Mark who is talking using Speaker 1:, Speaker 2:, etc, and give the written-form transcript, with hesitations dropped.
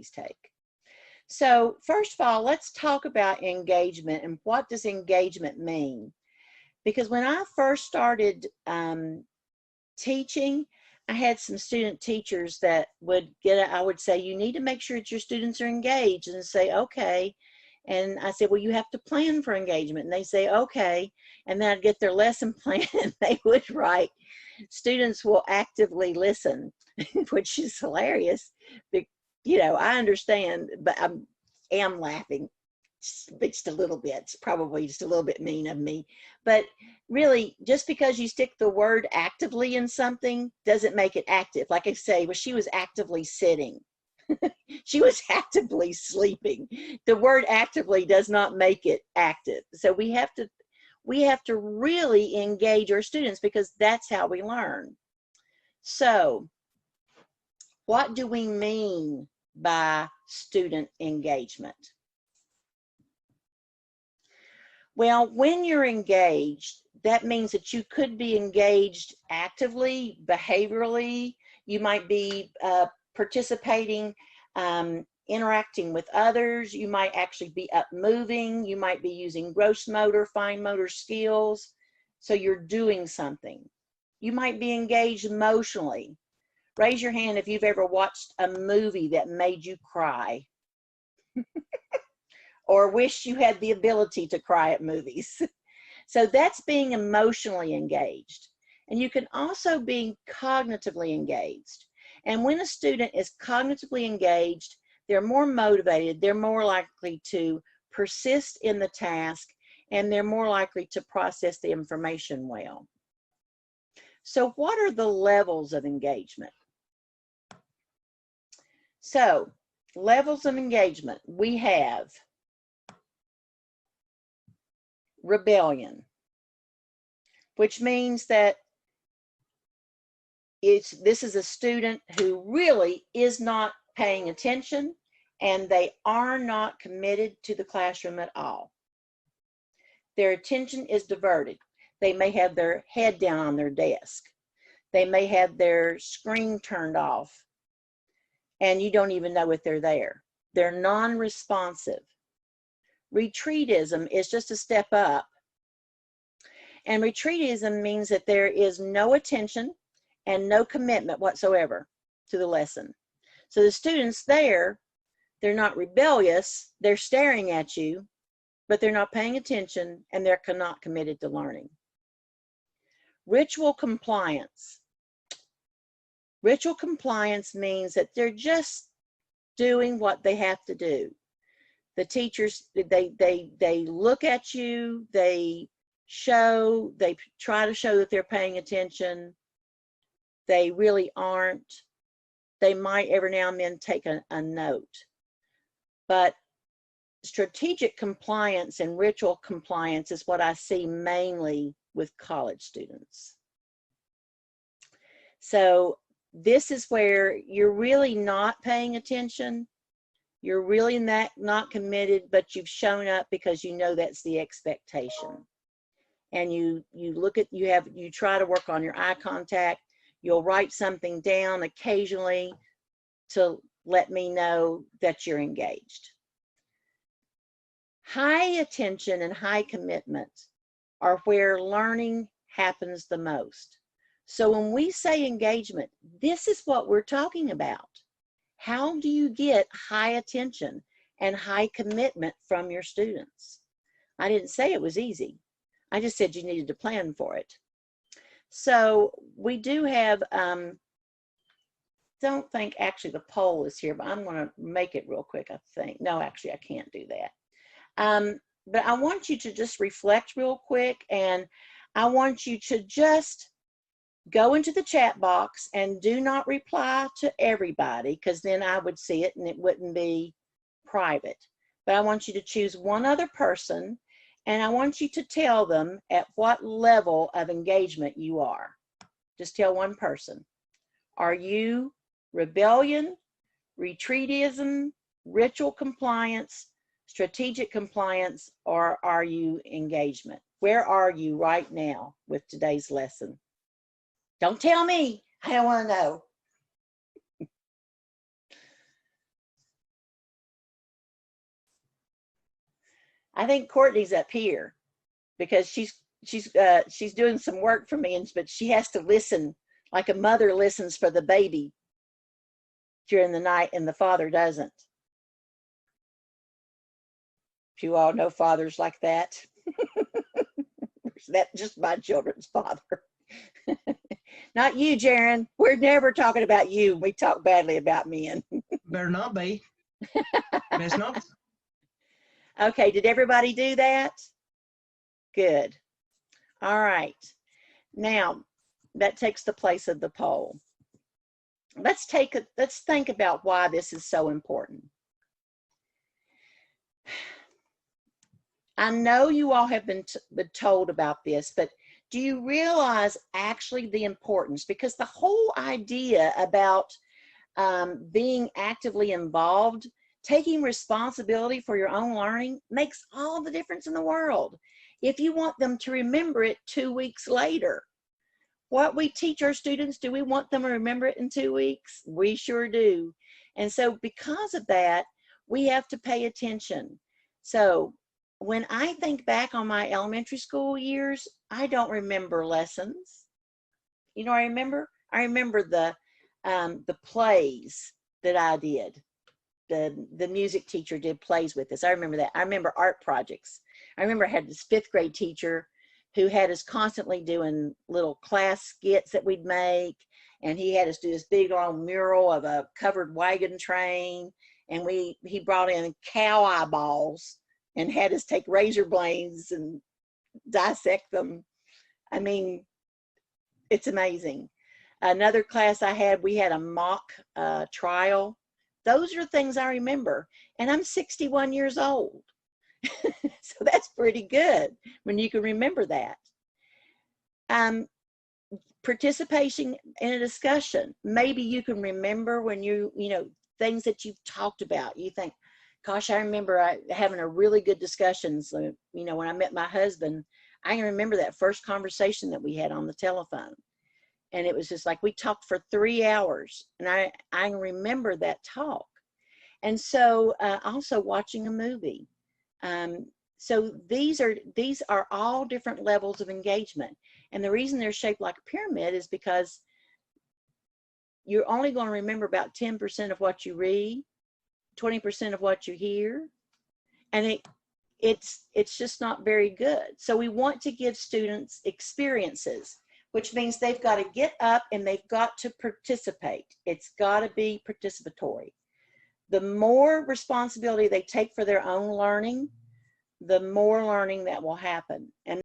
Speaker 1: take. So first of all, let's talk about engagement and what does engagement mean? Because when I first started teaching, I had some student teachers that would I would say, you need to make sure that your students are engaged, and say, okay. And I said, well, you have to plan for engagement. And they say, okay. And then I'd get their lesson plan and they would write, students will actively listen, which is hilarious. You know, I understand, but I am laughing just a little bit. It's probably just a little bit mean of me. But really, just because you stick the word actively in something doesn't make it active. Like I say, well, she was actively sitting. She was actively sleeping. The word actively does not make it active. So we have to really engage our students, because that's how we learn. So what do we mean by student engagement? Well, when you're engaged, that means that you could be engaged actively, behaviorally. You might be participating, interacting with others. You might actually be up moving. You might be using gross motor, fine motor skills. So you're doing something. You might be engaged emotionally. Raise your hand if you've ever watched a movie that made you cry. Or wish you had the ability to cry at movies. So that's being emotionally engaged. And you can also be cognitively engaged. And when a student is cognitively engaged, they're more motivated, they're more likely to persist in the task, and they're more likely to process the information well. So what are the levels of engagement? So levels of engagement, we have rebellion, which means that this is a student who really is not paying attention, and they are not committed to the classroom at all. Their attention is diverted. They may have their head down on their desk. They may have their screen turned off, and you don't even know if they're there. They're non-responsive. Retreatism is just a step up. And retreatism means that there is no attention and no commitment whatsoever to the lesson. So the students there, they're not rebellious, they're staring at you, but they're not paying attention, and they're not committed to learning. Ritual compliance. Ritual compliance means that they're just doing what they have to do. The teachers, they look at you, they try to show that they're paying attention. They really aren't. They might every now and then take a note. But strategic compliance and ritual compliance is what I see mainly with college students. So this is where you're really not paying attention. You're really not committed, but you've shown up because you know that's the expectation. And you try to work on your eye contact. You'll write something down occasionally to let me know that you're engaged. High attention and high commitment are where learning happens the most. So when we say engagement, this is what we're talking about. How do you get high attention and high commitment from your students? I didn't say it was easy. I just said you needed to plan for it. So we do have, don't think actually the poll is here, but I'm going to make it real quick, I think. No, actually, I can't do that. But I want you to just reflect real quick, and I want you to just go into the chat box and do not reply to everybody, because then I would see it and it wouldn't be private. But I want you to choose one other person, and I want you to tell them at what level of engagement you are. Just tell one person. Are you rebellion, retreatism, ritual compliance, strategic compliance, or are you engagement? Where are you right now with today's lesson? Don't tell me. I don't want to know. I think Courtney's up here because she's doing some work for me, but she has to listen like a mother listens for the baby during the night, and the father doesn't. You all know fathers like that. That's just my children's father. Not you, Jaron. We're never talking about you. We talk badly about men.
Speaker 2: Better not be. Best not.
Speaker 1: Okay, did everybody do that? Good. All right. Now, that takes the place of the poll. Let's think about why this is so important. I know you all have been told about this, but do you realize actually the importance? Because the whole idea about being actively involved, taking responsibility for your own learning makes all the difference in the world. If you want them to remember it 2 weeks later, what we teach our students, do we want them to remember it in 2 weeks? We sure do. And so because of that, we have to pay attention. So when I think back on my elementary school years, I don't remember lessons. You know, I remember the plays that I did. The music teacher did plays with us. I remember that. I remember art projects. I remember I had this 5th grade teacher who had us constantly doing little class skits that we'd make. And he had us do this big long mural of a covered wagon train. And he brought in cow eyeballs and had us take razor blades and dissect them. I mean, it's amazing. Another class I had, we had a mock trial. Those are things I remember. And I'm 61 years old. So that's pretty good when you can remember that. Participation in a discussion. Maybe you can remember when you know, things that you've talked about. You think, gosh, I remember having a really good discussions. You know, when I met my husband, I can remember that first conversation that we had on the telephone. And it was just like, we talked for 3 hours. And I can remember that talk. And so also watching a movie. So these are all different levels of engagement. And the reason they're shaped like a pyramid is because you're only going to remember about 10% of what you read, 20% of what you hear, and it's just not very good. So we want to give students experiences, which means they've got to get up and they've got to participate. It's got to be participatory. The more responsibility they take for their own learning, the more learning that will happen. And